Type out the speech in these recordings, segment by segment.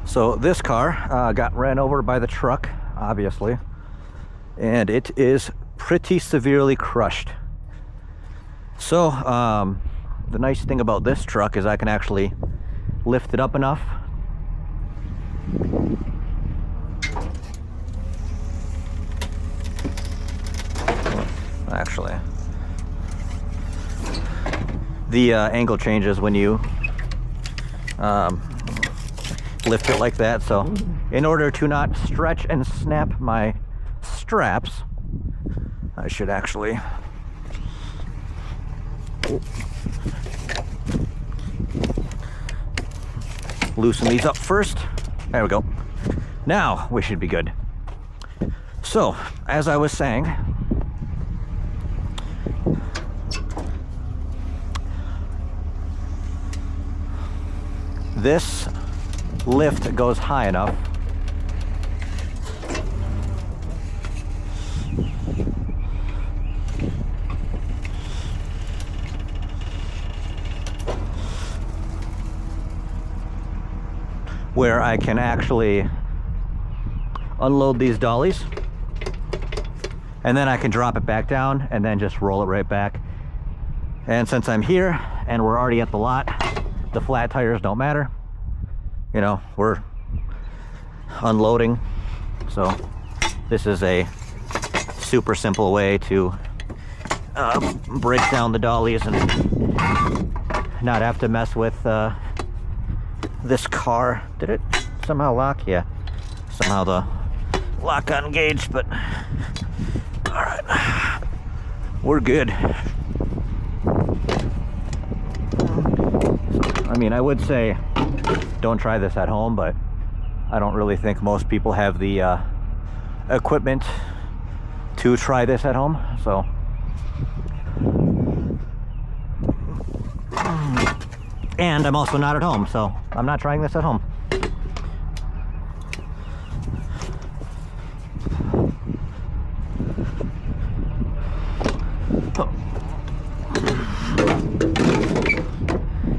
So this car got ran over by the truck, obviously, and it is pretty severely crushed. So the nice thing about this truck is I can actually lift it up enough actually. The angle changes when you lift it like that, so in order to not stretch and snap my straps, I should actually loosen these up first. There we go. Now we should be good. So, as I was saying, this lift goes high enough where I can actually unload these dollies, and then I can drop it back down and then just roll it right back. And since I'm here and we're already at the lot, the flat tires don't matter. You know, we're unloading, so this is a super simple way to break down the dollies and not have to mess with this car. Did it somehow lock? Yeah, somehow the lock engaged, but all right, we're good. I mean, I would say don't try this at home, but I don't really think most people have the equipment to try this at home, so and I'm also not at home, so I'm not trying this at home.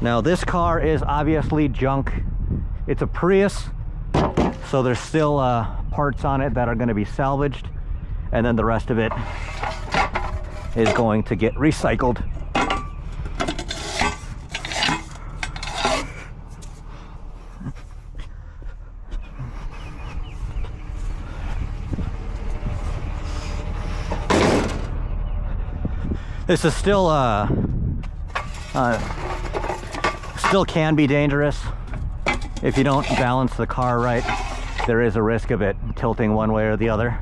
Now this car is obviously junk. It's a Prius, so there's still parts on it that are going to be salvaged, and then the rest of it is going to get recycled. This is still still can be dangerous if you don't balance the car right. There is a risk of it tilting one way or the other.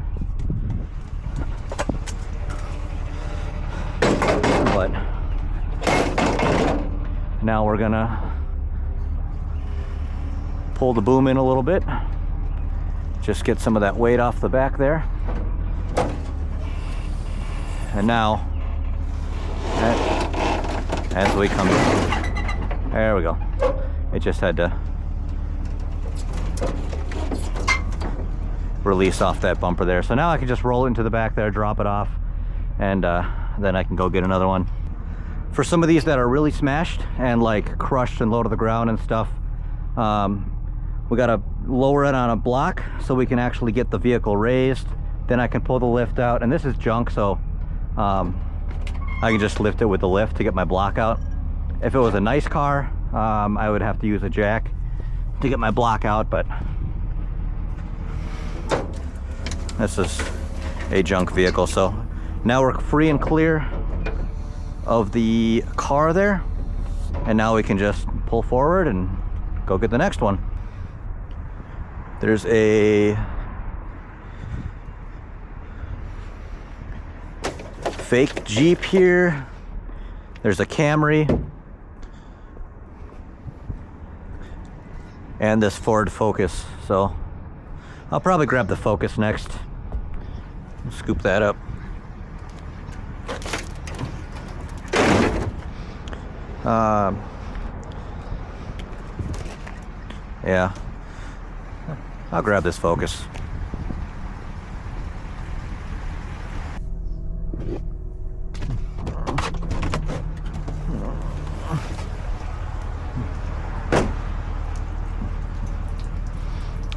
But now we're gonna pull the boom in a little bit, just get some of that weight off the back there. And now, as we come in, there we go. It just had to release off that bumper there. So now I can just roll it into the back there, drop it off, and then I can go get another one. For some of these that are really smashed and like crushed and low to the ground and stuff, we gotta lower it on a block so we can actually get the vehicle raised. Then I can pull the lift out, and this is junk, so I can just lift it with the lift to get my block out. If it was a nice car, I would have to use a jack to get my block out, but this is a junk vehicle. So now we're free and clear of the car there, and now we can just pull forward and go get the next one. There's a fake Jeep here. There's a Camry. And this Ford Focus. So I'll probably grab the Focus next. Scoop that up. Yeah. I'll grab this Focus.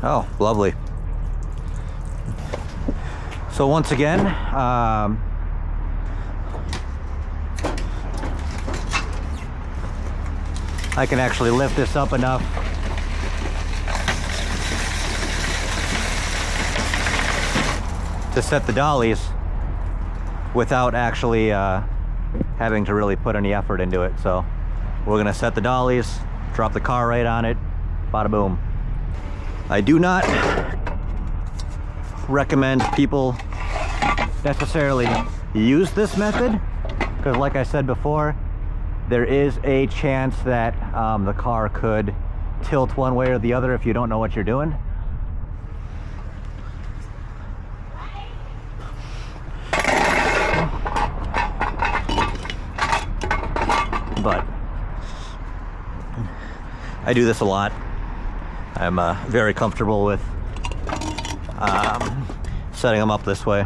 Oh, lovely. So once again, I can actually lift this up enough to set the dollies without actually having to really put any effort into it. So we're gonna set the dollies, drop the car right on it, bada boom. I do not recommend people necessarily use this method because, like I said before, there is a chance that the car could tilt one way or the other if you don't know what you're doing. But I do this a lot. I'm very comfortable with setting them up this way.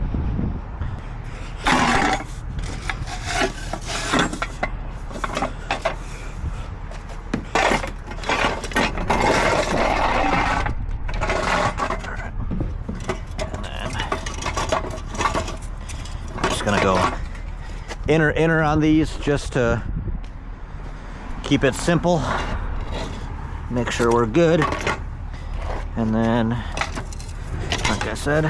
Gonna go inner on these just to keep it simple, make sure we're good, and then like I said,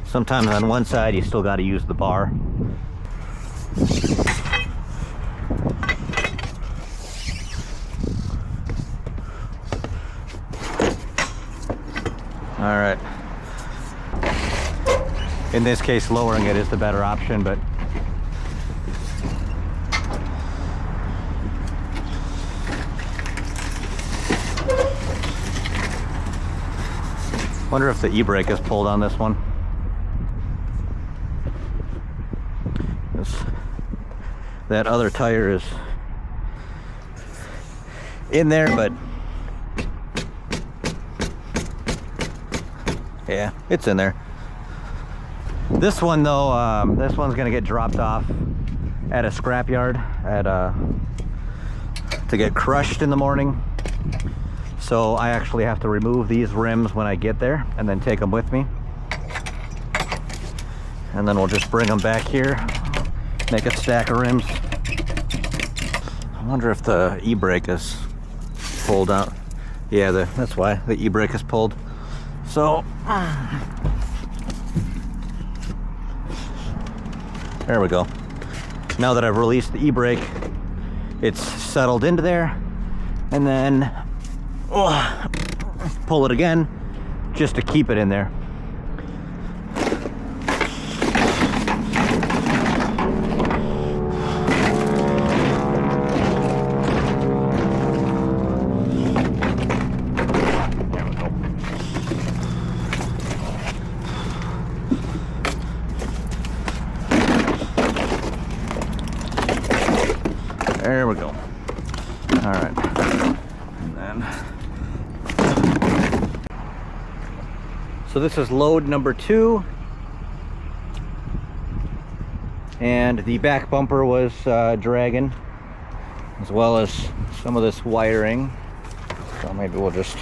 sometimes on one side you still got to use the bar. All right. In this case, lowering it is the better option, but wonder if the e-brake is pulled on this one. That other tire is in there, but yeah, it's in there. This one though, this one's gonna get dropped off at a scrapyard to get crushed in the morning. So I actually have to remove these rims when I get there and then take them with me. And then we'll just bring them back here, make a stack of rims. I wonder if the e-brake is pulled out. Yeah, that's why the e-brake is pulled. So there we go. Now that I've released the e-brake, it's settled into there, and then pull it again just to keep it in there. There we go. All right. And then, so this is load number 2. and the back bumper was dragging, as well as some of this wiring. So maybe we'll just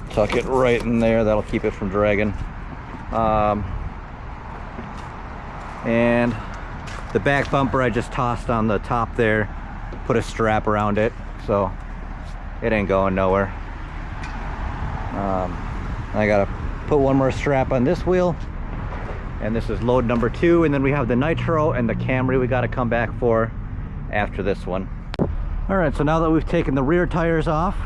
tuck it right in there. That'll keep it from dragging. And the back bumper I just tossed on the top there, put a strap around it, so it ain't going nowhere. I gotta put one more strap on this wheel, and this is load number 2, and then we have the Nitro and the Camry we gotta come back for after this one. All right, so now that we've taken the rear tires off,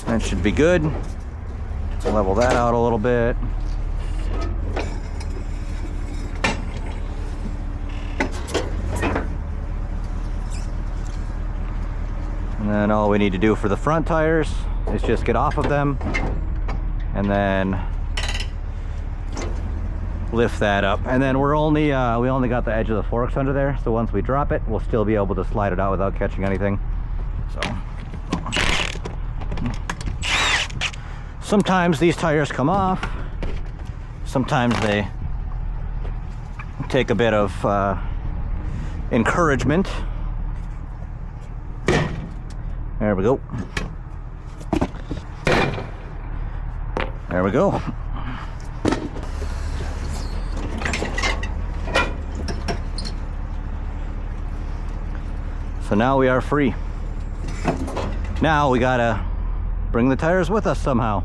that should be good. Level that out a little bit. And then all we need to do for the front tires is just get off of them and then lift that up. And then we're only we only got the edge of the forks under there, so once we drop it, we'll still be able to slide it out without catching anything. So sometimes these tires come off, sometimes they take a bit of encouragement. There we go. There we go. So now we are free. Now we gotta bring the tires with us somehow.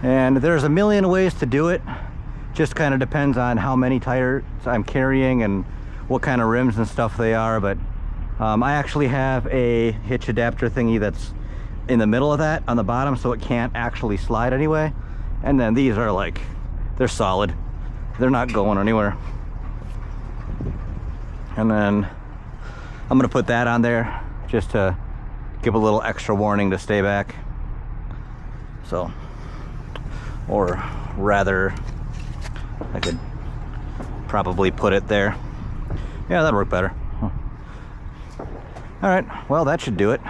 And there's a million ways to do it. Just kind of depends on how many tires I'm carrying and what kind of rims and stuff they are. But I actually have a hitch adapter thingy that's in the middle of that on the bottom, so it can't actually slide anyway. And then these are like, they're solid. They're not going anywhere. And then I'm gonna put that on there just to give a little extra warning to stay back. So, or rather, I could probably put it there. Yeah, that'd work better. All right, well, that should do it.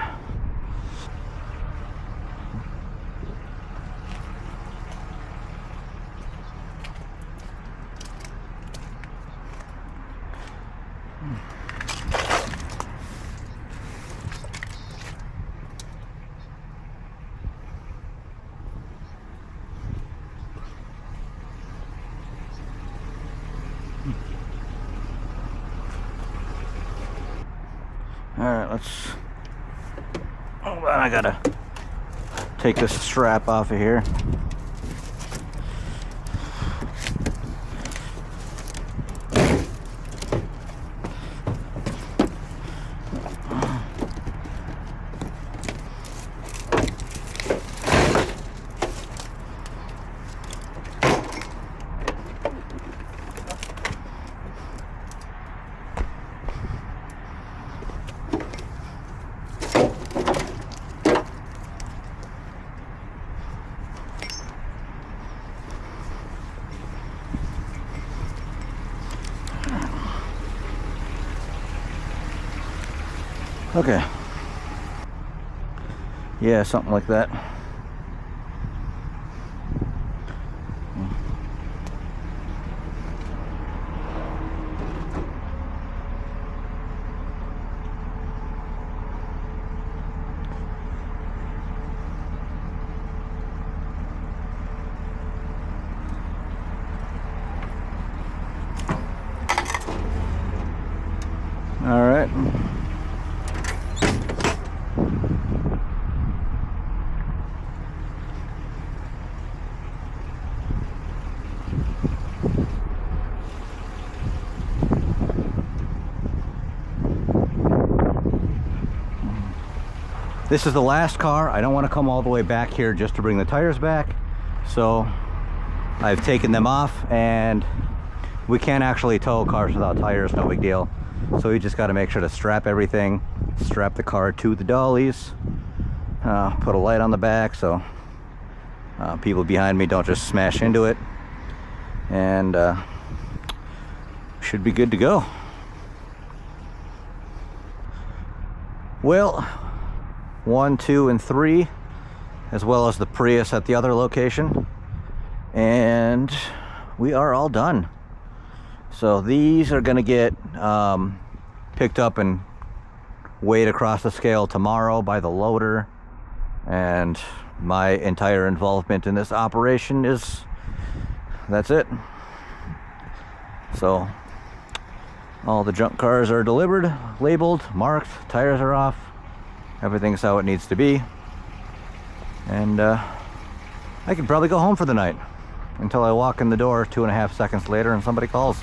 All right, let's, hold on, I gotta take this strap off of here. Okay. Yeah, something like that. All right. This is the last car. I don't want to come all the way back here just to bring the tires back. So I've taken them off, and we can't actually tow cars without tires, no big deal. So we just got to make sure to strap everything, strap the car to the dollies, put a light on the back so people behind me don't just smash into it, and should be good to go. Well, 1, 2, and 3, as well as the Prius at the other location, and we are all done. So these are going to get picked up and weighed across the scale tomorrow by the loader, and my entire involvement in this operation that's it. So all the junk cars are delivered, labeled, marked, tires are off, everything's how it needs to be, and I could probably go home for the night until I walk in the door 2.5 seconds later and somebody calls.